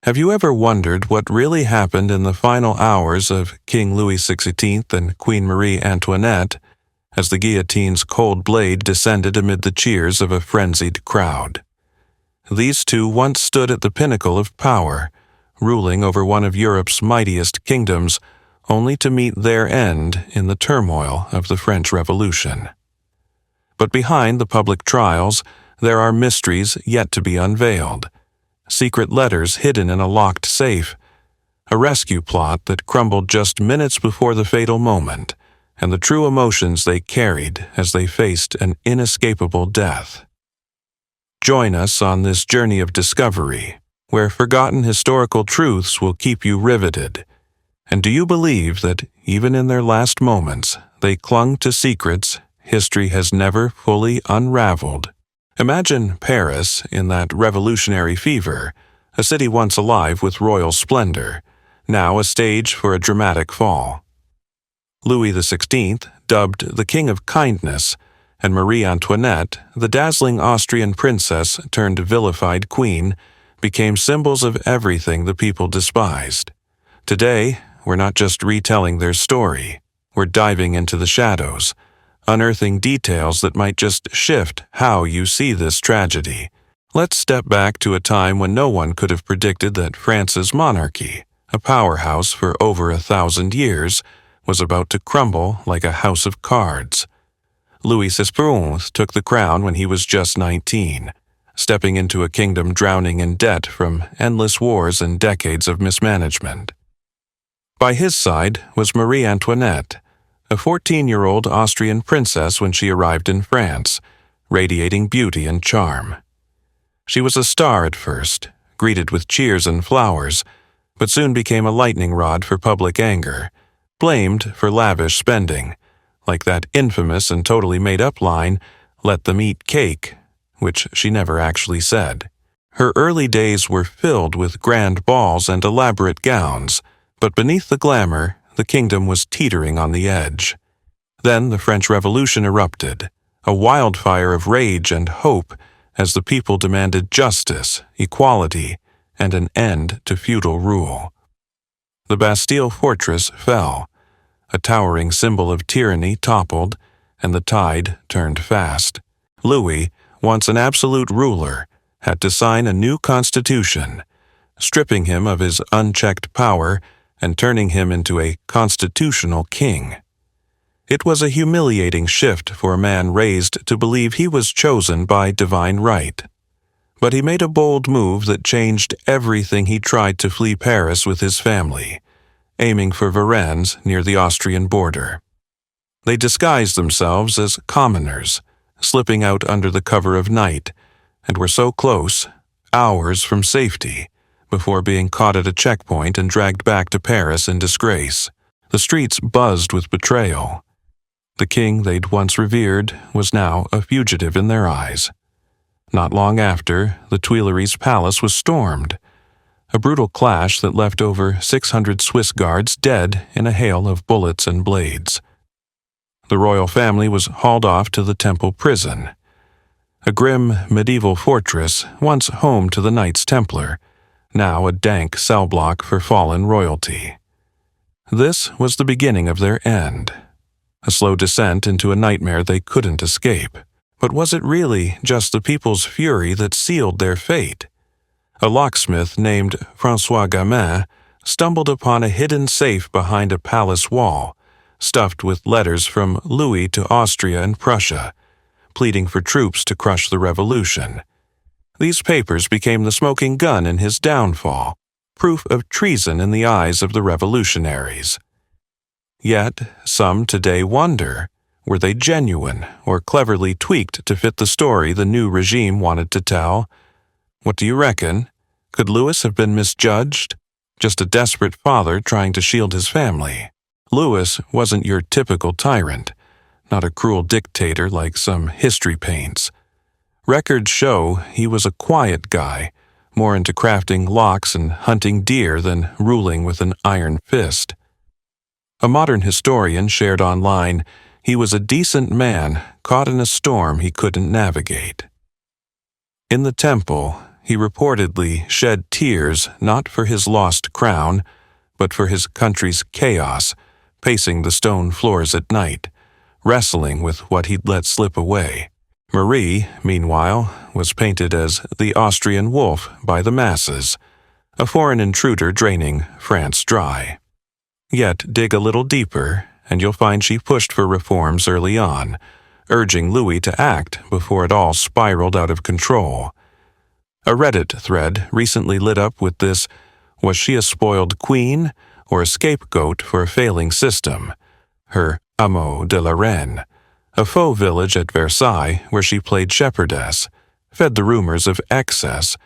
Have you ever wondered what really happened in the final hours of King Louis XVI and Queen Marie Antoinette as the guillotine's cold blade descended amid the cheers of a frenzied crowd? These two once stood at the pinnacle of power, ruling over one of Europe's mightiest kingdoms, only to meet their end in the turmoil of the French Revolution. But behind the public trials, there are mysteries yet to be unveiled. Secret letters hidden in a locked safe, a rescue plot that crumbled just minutes before the fatal moment, and the true emotions they carried as they faced an inescapable death. Join us on this journey of discovery, where forgotten historical truths will keep you riveted. And do you believe that, even in their last moments, they clung to secrets history has never fully unraveled? Imagine Paris in that revolutionary fever, a city once alive with royal splendor, now a stage for a dramatic fall. Louis XVI, dubbed the King of Kindness, and Marie Antoinette, the dazzling Austrian princess turned vilified queen, became symbols of everything the people despised. Today, we're not just retelling their story, we're diving into the shadows, unearthing details that might just shift how you see this tragedy. Let's step back to a time when no one could have predicted that France's monarchy, a powerhouse for over 1,000 years, was about to crumble like a house of cards. Louis XVI took the crown when he was just 19, stepping into a kingdom drowning in debt from endless wars and decades of mismanagement. By his side was Marie Antoinette, a 14-year-old Austrian princess when she arrived in France, radiating beauty and charm. She was a star at first, greeted with cheers and flowers, but soon became a lightning rod for public anger, blamed for lavish spending, like that infamous and totally made-up line, "Let them eat cake," which she never actually said. Her early days were filled with grand balls and elaborate gowns, but beneath the glamour, the kingdom was teetering on the edge. Then the French Revolution erupted, a wildfire of rage and hope as the people demanded justice, equality, and an end to feudal rule. The Bastille fortress fell, a towering symbol of tyranny toppled, and the tide turned fast. Louis, once an absolute ruler, had to sign a new constitution, stripping him of his unchecked power and turning him into a constitutional king. It was a humiliating shift for a man raised to believe he was chosen by divine right. But he made a bold move that changed everything. He tried to flee Paris with his family, aiming for Varennes near the Austrian border. They disguised themselves as commoners, slipping out under the cover of night, and were so close, hours from safety, before being caught at a checkpoint and dragged back to Paris in disgrace. The streets buzzed with betrayal. The king they'd once revered was now a fugitive in their eyes. Not long after, the Tuileries Palace was stormed, a brutal clash that left over 600 Swiss guards dead in a hail of bullets and blades. The royal family was hauled off to the Temple prison, a grim medieval fortress once home to the Knights Templar, now a dank cell block for fallen royalty. This was the beginning of their end, a slow descent into a nightmare they couldn't escape. But was it really just the people's fury that sealed their fate? A locksmith named François Gamin stumbled upon a hidden safe behind a palace wall, stuffed with letters from Louis to Austria and Prussia, pleading for troops to crush the revolution. These papers became the smoking gun in his downfall, proof of treason in the eyes of the revolutionaries. Yet, some today wonder, were they genuine or cleverly tweaked to fit the story the new regime wanted to tell? What do you reckon? Could Louis have been misjudged? Just a desperate father trying to shield his family. Louis wasn't your typical tyrant, not a cruel dictator like some history paints. Records show he was a quiet guy, more into crafting locks and hunting deer than ruling with an iron fist. A modern historian shared online, he was a decent man caught in a storm he couldn't navigate. In the temple, he reportedly shed tears not for his lost crown, but for his country's chaos, pacing the stone floors at night, wrestling with what he'd let slip away. Marie, meanwhile, was painted as the Austrian wolf by the masses, a foreign intruder draining France dry. Yet dig a little deeper, and you'll find she pushed for reforms early on, urging Louis to act before it all spiraled out of control. A Reddit thread recently lit up with this: was she a spoiled queen or a scapegoat for a failing system? Her Hameau de la Reine, a faux village at Versailles where she played shepherdess, fed the rumors of excess.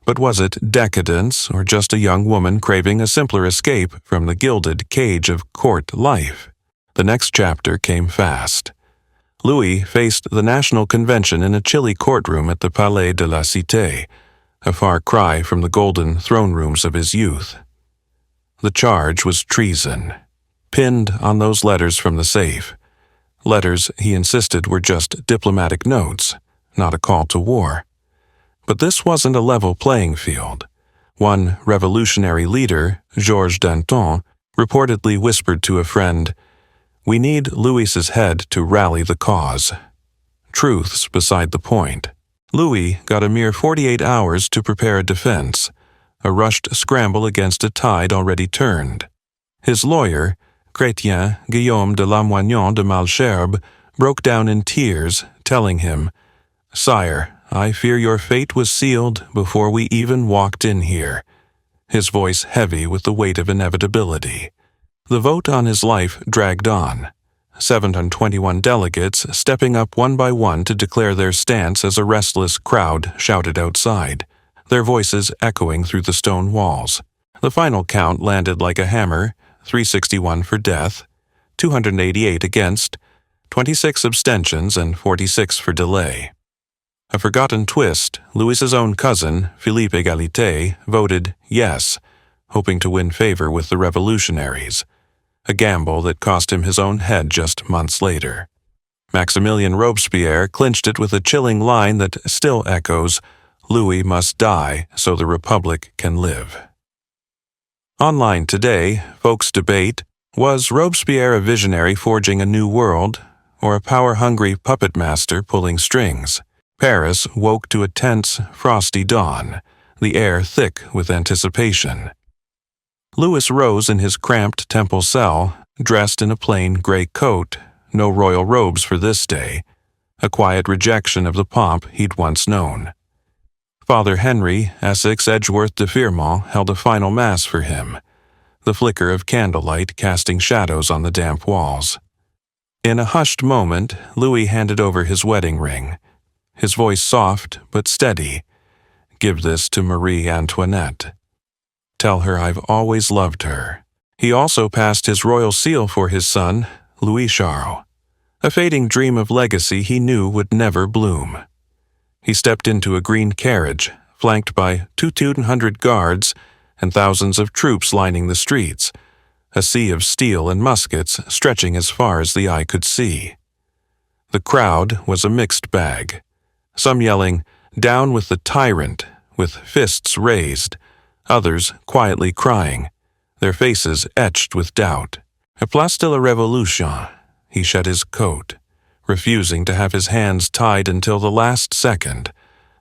But was it decadence or just a young woman craving a simpler escape from the gilded cage of court life? The next chapter came fast. Louis faced the National Convention in a chilly courtroom at the Palais de la Cité, a far cry from the golden throne rooms of his youth. The charge was treason, pinned on those letters from the safe. Letters he insisted were just diplomatic notes, not a call to war. But this wasn't a level playing field. One revolutionary leader, Georges Danton, reportedly whispered to a friend, "We need Louis's head to rally the cause." Truth's beside the point. Louis got a mere 48 hours to prepare a defense, a rushed scramble against a tide already turned. His lawyer, Chrétien Guillaume de Lamoignon de Malesherbes, broke down in tears, telling him, "Sire, I fear your fate was sealed before we even walked in here," his voice heavy with the weight of inevitability. The vote on his life dragged on, 721 delegates stepping up one by one to declare their stance as a restless crowd shouted outside, their voices echoing through the stone walls. The final count landed like a hammer: 361 for death, 288 against, 26 abstentions, and 46 for delay. A forgotten twist: Louis's own cousin, Philippe Égalité, voted yes, hoping to win favor with the revolutionaries, a gamble that cost him his own head just months later. Maximilien Robespierre clinched it with a chilling line that still echoes, "Louis must die so the Republic can live." Online today, folks debate, was Robespierre a visionary forging a new world, or a power-hungry puppet master pulling strings? Paris woke to a tense, frosty dawn, the air thick with anticipation. Louis rose in his cramped temple cell, dressed in a plain gray coat, no royal robes for this day, a quiet rejection of the pomp he'd once known. Father Henry, Essex Edgeworth de Firmont, held a final mass for him, the flicker of candlelight casting shadows on the damp walls. In a hushed moment, Louis handed over his wedding ring, his voice soft but steady. "Give this to Marie Antoinette. Tell her I've always loved her." He also passed his royal seal for his son, Louis Charles, a fading dream of legacy he knew would never bloom. He stepped into a green carriage, flanked by 200 guards and thousands of troops lining the streets, a sea of steel and muskets stretching as far as the eye could see. The crowd was a mixed bag, some yelling, "Down with the tyrant," with fists raised, others quietly crying, their faces etched with doubt. At Place de la Révolution, he shed his coat, refusing to have his hands tied until the last second,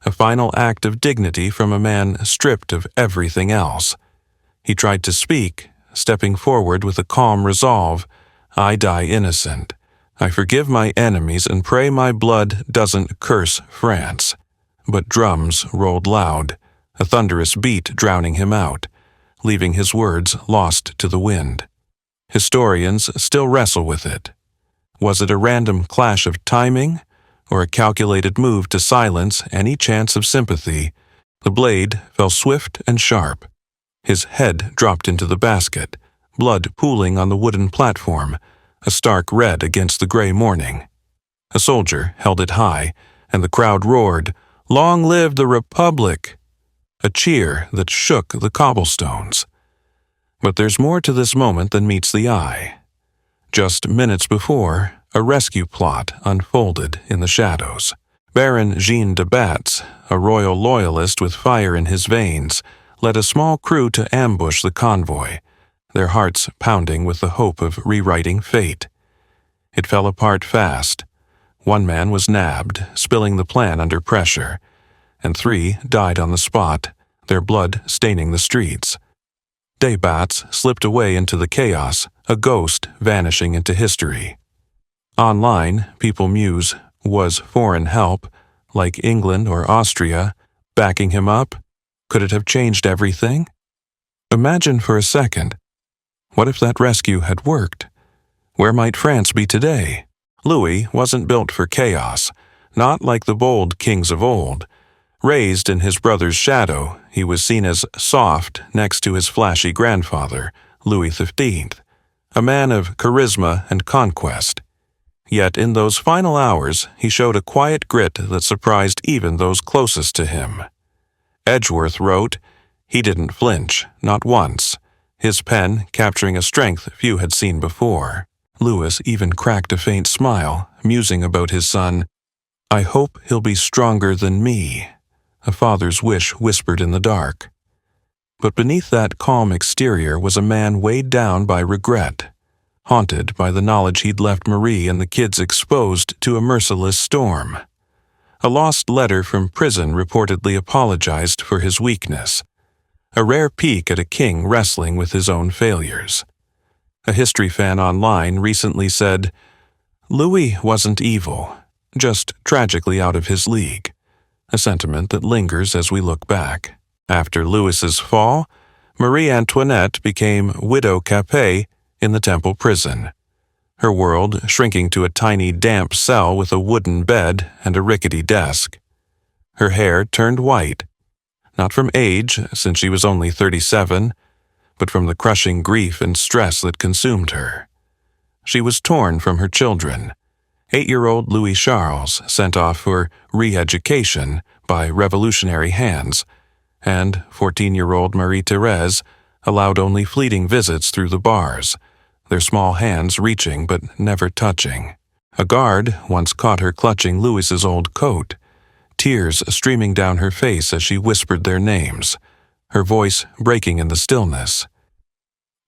a final act of dignity from a man stripped of everything else. He tried to speak, stepping forward with a calm resolve, "I die innocent. I forgive my enemies and pray my blood doesn't curse France." But drums rolled loud, a thunderous beat drowning him out, leaving his words lost to the wind. Historians still wrestle with it. Was it a random clash of timing, or a calculated move to silence any chance of sympathy? The blade fell swift and sharp. His head dropped into the basket, blood pooling on the wooden platform, a stark red against the gray morning. A soldier held it high, and the crowd roared, "Long live the Republic!" A cheer that shook the cobblestones. But there's more to this moment than meets the eye. Just minutes before, a rescue plot unfolded in the shadows. Baron Jean de Batz, a royal loyalist with fire in his veins, led a small crew to ambush the convoy, their hearts pounding with the hope of rewriting fate. It fell apart fast. One man was nabbed, spilling the plan under pressure, and 3 died on the spot, their blood staining the streets. De Batz slipped away into the chaos, a ghost vanishing into history. Online, people muse, was foreign help, like England or Austria, backing him up? Could it have changed everything? Imagine for a second. What if that rescue had worked? Where might France be today? Louis wasn't built for chaos, not like the bold kings of old. Raised in his brother's shadow, he was seen as soft next to his flashy grandfather, Louis XV, a man of charisma and conquest. Yet in those final hours, he showed a quiet grit that surprised even those closest to him. Edgeworth wrote, "He didn't flinch, not once, his pen capturing a strength few had seen before." Louis even cracked a faint smile, musing about his son. "I hope he'll be stronger than me," a father's wish whispered in the dark. But beneath that calm exterior was a man weighed down by regret, haunted by the knowledge he'd left Marie and the kids exposed to a merciless storm. A lost letter from prison reportedly apologized for his weakness, a rare peek at a king wrestling with his own failures. A history fan online recently said, "Louis wasn't evil, just tragically out of his league," a sentiment that lingers as we look back. After Louis's fall, Marie Antoinette became Widow Capet in the Temple prison, her world shrinking to a tiny damp cell with a wooden bed and a rickety desk. Her hair turned white, not from age, since she was only 37, but from the crushing grief and stress that consumed her. She was torn from her children. 8-year-old Louis Charles sent off for re-education by revolutionary hands, and 14-year-old Marie-Thérèse allowed only fleeting visits through the bars, their small hands reaching but never touching. A guard once caught her clutching Louis's old coat, tears streaming down her face as she whispered their names, her voice breaking in the stillness.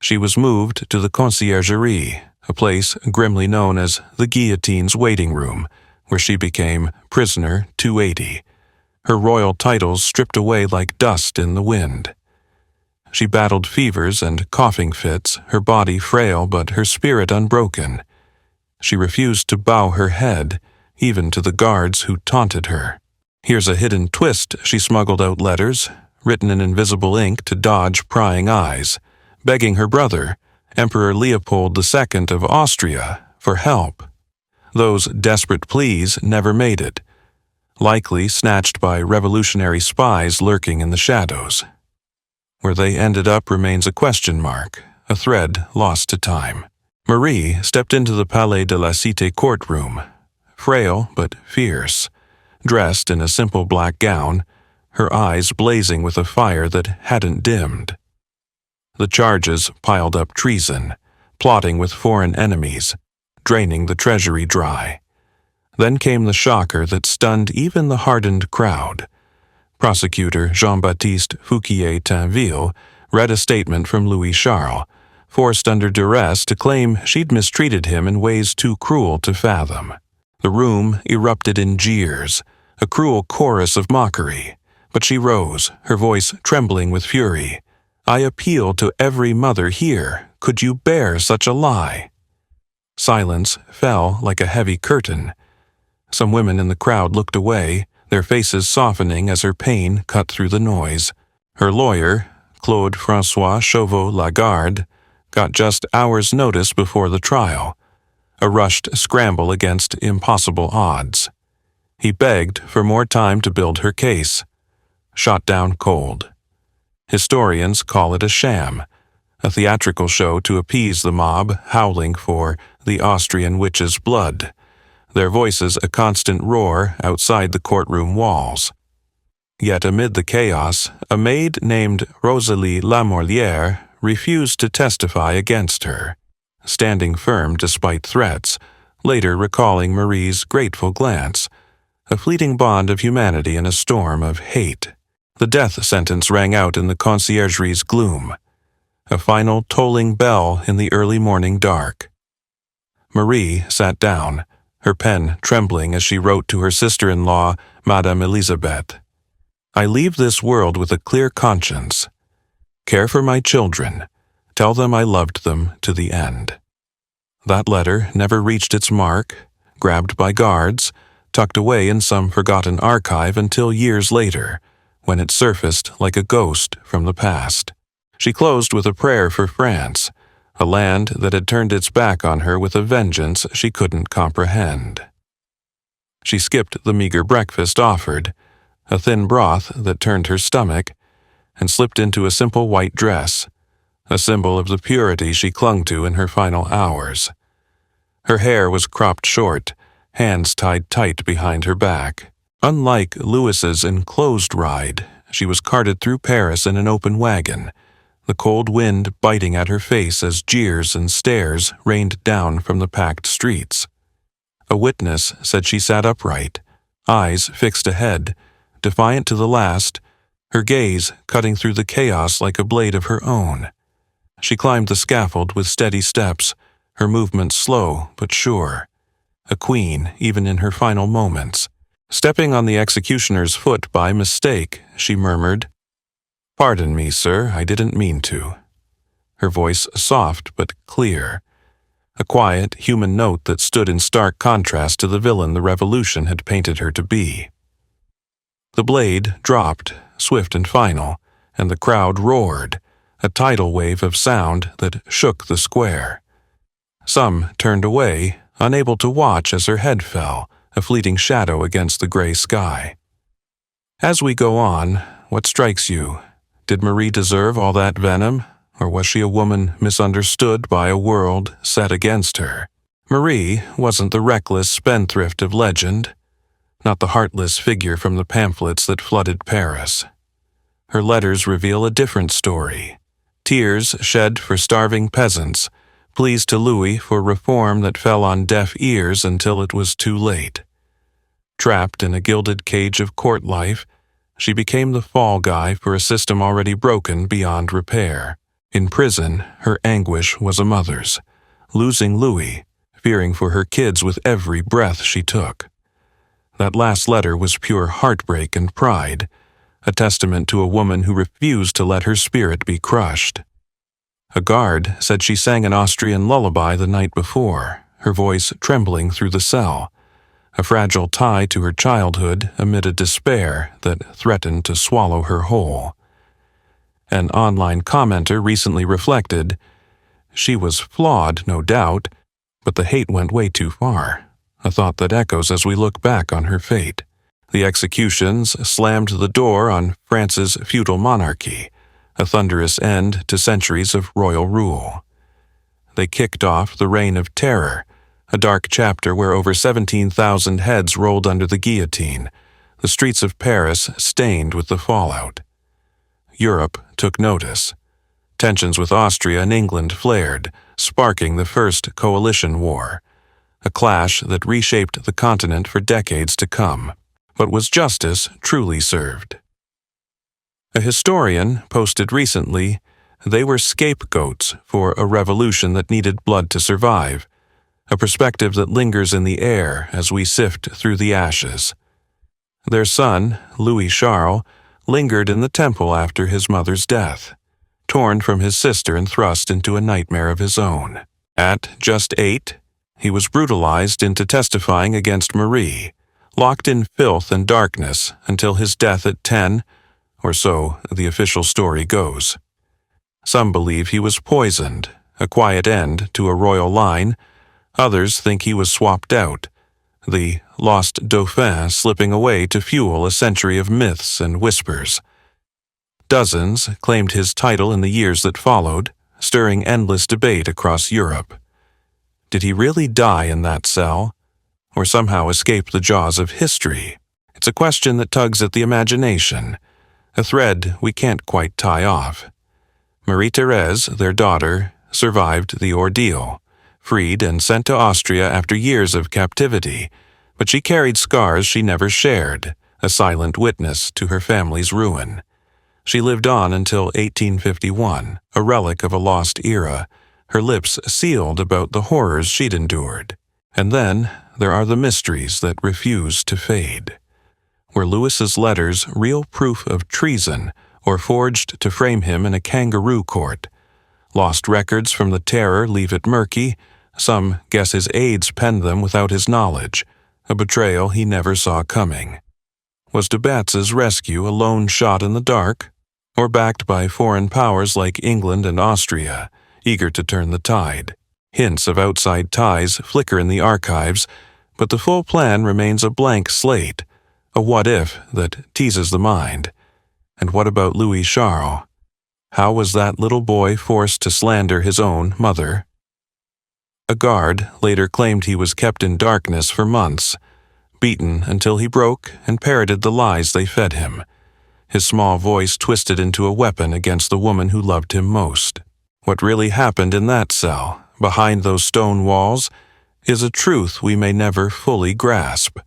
She was moved to the conciergerie, a place grimly known as the guillotine's waiting room, where she became prisoner 280, her royal titles stripped away like dust in the wind. She battled fevers and coughing fits, her body frail but her spirit unbroken. She refused to bow her head, even to the guards who taunted her. Here's a hidden twist: she smuggled out letters, written in invisible ink to dodge prying eyes, begging her brother, Emperor Leopold II of Austria, for help. Those desperate pleas never made it, likely snatched by revolutionary spies lurking in the shadows. Where they ended up remains a question mark, a thread lost to time. Marie stepped into the Palais de la Cité courtroom, frail but fierce, dressed in a simple black gown, her eyes blazing with a fire that hadn't dimmed. The charges piled up treason, plotting with foreign enemies, draining the treasury dry. Then came the shocker that stunned even the hardened crowd. Prosecutor Jean-Baptiste Fouquier-Tinville read a statement from Louis Charles, forced under duress to claim she'd mistreated him in ways too cruel to fathom. The room erupted in jeers, a cruel chorus of mockery, but she rose, her voice trembling with fury. "I appeal to every mother here. Could you bear such a lie?" Silence fell like a heavy curtain. Some women in the crowd looked away, their faces softening as her pain cut through the noise. Her lawyer, Claude François Chauveau-Lagarde, got just hours' notice before the trial, a rushed scramble against impossible odds. He begged for more time to build her case. Shot down cold. Historians call it a sham, a theatrical show to appease the mob howling for the Austrian witch's blood, their voices a constant roar outside the courtroom walls. Yet amid the chaos, a maid named Rosalie Lamorlière refused to testify against her, standing firm despite threats, later recalling Marie's grateful glance, a fleeting bond of humanity in a storm of hate. The death sentence rang out in the conciergeries' gloom, a final tolling bell in the early morning dark. Marie sat down, her pen trembling as she wrote to her sister-in-law, Madame Elisabeth. I leave this world with a clear conscience. Care for my children. Tell them I loved them to the end. That letter never reached its mark, grabbed by guards, tucked away in some forgotten archive until years later, when it surfaced like a ghost from the past. She closed with a prayer for France, a land that had turned its back on her with a vengeance she couldn't comprehend. She skipped the meager breakfast offered, a thin broth that turned her stomach, and slipped into a simple white dress, a symbol of the purity she clung to in her final hours. Her hair was cropped short, hands tied tight behind her back. Unlike Louis's enclosed ride, she was carted through Paris in an open wagon, the cold wind biting at her face as jeers and stares rained down from the packed streets. A witness said she sat upright, eyes fixed ahead, defiant to the last, her gaze cutting through the chaos like a blade of her own. She climbed the scaffold with steady steps, her movements slow but sure. A queen, even in her final moments. Stepping on the executioner's foot by mistake, she murmured, "Pardon me, sir, I didn't mean to." Her voice soft but clear, a quiet, human note that stood in stark contrast to the villain the revolution had painted her to be. The blade dropped, swift and final, and the crowd roared, a tidal wave of sound that shook the square. Some turned away, unable to watch as her head fell, a fleeting shadow against the gray sky. As we go on, what strikes you? Did Marie deserve all that venom, or was she a woman misunderstood by a world set against her? Marie wasn't the reckless spendthrift of legend, not the heartless figure from the pamphlets that flooded Paris. Her letters reveal a different story. Tears shed for starving peasants, pleas to Louis for reform that fell on deaf ears until it was too late. Trapped in a gilded cage of court life, she became the fall guy for a system already broken beyond repair. In prison, her anguish was a mother's, losing Louis, fearing for her kids with every breath she took. That last letter was pure heartbreak and pride, a testament to a woman who refused to let her spirit be crushed. A guard said she sang an Austrian lullaby the night before, her voice trembling through the cell, a fragile tie to her childhood amid a despair that threatened to swallow her whole. An online commenter recently reflected, "She was flawed, no doubt, but the hate went way too far," a thought that echoes as we look back on her fate. The executions slammed the door on France's feudal monarchy, a thunderous end to centuries of royal rule. They kicked off the Reign of Terror, a dark chapter where over 17,000 heads rolled under the guillotine, the streets of Paris stained with the fallout. Europe took notice. Tensions with Austria and England flared, sparking the First Coalition War, a clash that reshaped the continent for decades to come. But was justice truly served? A historian posted recently, they were scapegoats for a revolution that needed blood to survive, a perspective that lingers in the air as we sift through the ashes. Their son, Louis Charles, lingered in the temple after his mother's death, torn from his sister and thrust into a nightmare of his own. At just 8, he was brutalized into testifying against Marie, locked in filth and darkness until his death at 10, or so the official story goes. Some believe he was poisoned, a quiet end to a royal line. Others think he was swapped out, the lost Dauphin slipping away to fuel a century of myths and whispers. Dozens claimed his title in the years that followed, stirring endless debate across Europe. Did he really die in that cell, or somehow escape the jaws of history? It's a question that tugs at the imagination, a thread we can't quite tie off. Marie-Thérèse, their daughter, survived the ordeal, freed and sent to Austria after years of captivity, But she carried scars she never shared, a silent witness to her family's ruin. She lived on until 1851, a relic of a lost era, her lips sealed about the horrors she'd endured. And then there are the mysteries that refuse to fade. Were Louis's letters real proof of treason, or forged to frame him in a kangaroo court? Lost records from the Terror leave it murky. Some guess his aides penned them without his knowledge, a betrayal he never saw coming. Was de Batz's rescue a lone shot in the dark, or backed by foreign powers like England and Austria, eager to turn the tide? Hints of outside ties flicker in the archives, but the full plan remains a blank slate, a what-if that teases the mind. And what about Louis Charles? How was that little boy forced to slander his own mother? A guard later claimed he was kept in darkness for months, beaten until he broke and parroted the lies they fed him. His small voice twisted into a weapon against the woman who loved him most. What really happened in that cell, behind those stone walls, is a truth we may never fully grasp.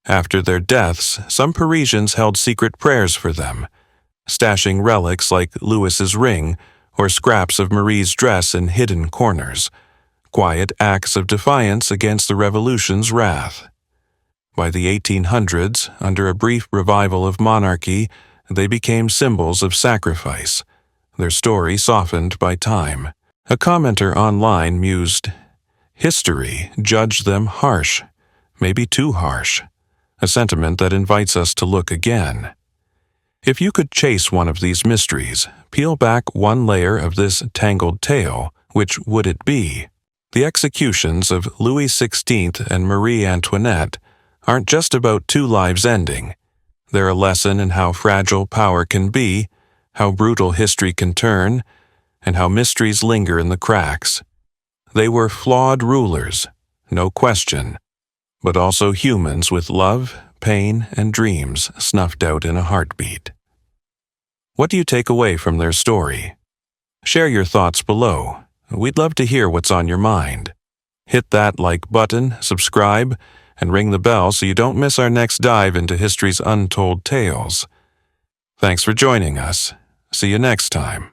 After their deaths, some Parisians held secret prayers for them, stashing relics like Louis's ring or scraps of Marie's dress in hidden corners, quiet acts of defiance against the Revolution's wrath. By the 1800s, under a brief revival of monarchy, they became symbols of sacrifice, their story softened by time. A commenter online mused, "History judged them harsh, maybe too harsh," a sentiment that invites us to look again. If you could chase one of these mysteries, peel back one layer of this tangled tale, which would it be? The executions of Louis XVI and Marie Antoinette aren't just about two lives ending. They're a lesson in how fragile power can be, how brutal history can turn, and how mysteries linger in the cracks. They were flawed rulers, no question, but also humans with love, pain, and dreams snuffed out in a heartbeat. What do you take away from their story? Share your thoughts below. We'd love to hear what's on your mind. Hit that like button, subscribe, and ring the bell so you don't miss our next dive into history's untold tales. Thanks for joining us. See you next time.